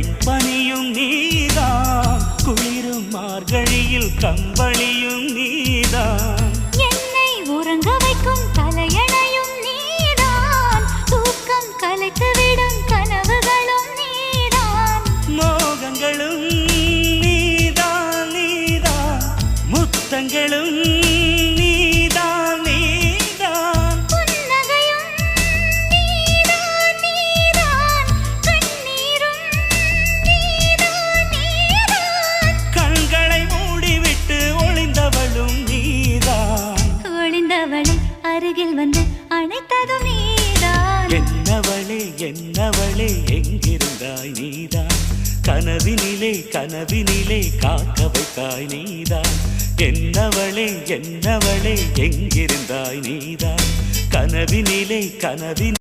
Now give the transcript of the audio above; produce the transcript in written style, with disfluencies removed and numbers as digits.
வெண்பனியும் நீதான், குளிரும் மார்கழியில் கம்பளியும் நீதான், என்னை உறங்க வைக்கும் தலையணையும் நீதான், தூக்கம் கலைத்துவிடும் கனவுகளும் நீதான், மோகங்களும் நீதான் நீதான், முத்தங்களும் நீதான் நீதான், புன்னகையும் நீதான் நீதான், கண்ணீரும் நீதான் நீதான், கண்களை மூடிவிட்டு ஒளிந்தவளும் நீதான், ஒளிந்தவளை அருகில் வந்து அணைத்ததும் நீதான், என்னவளே என்னவளே எங்கிருந்தாய் நீதான், கனவினிலே கனவினிலே காக்க வைத்தாய் நீதான், என்னவளே என்னவளே எங்கிருந்தாய் நீதான், கனவினிலே கனவின்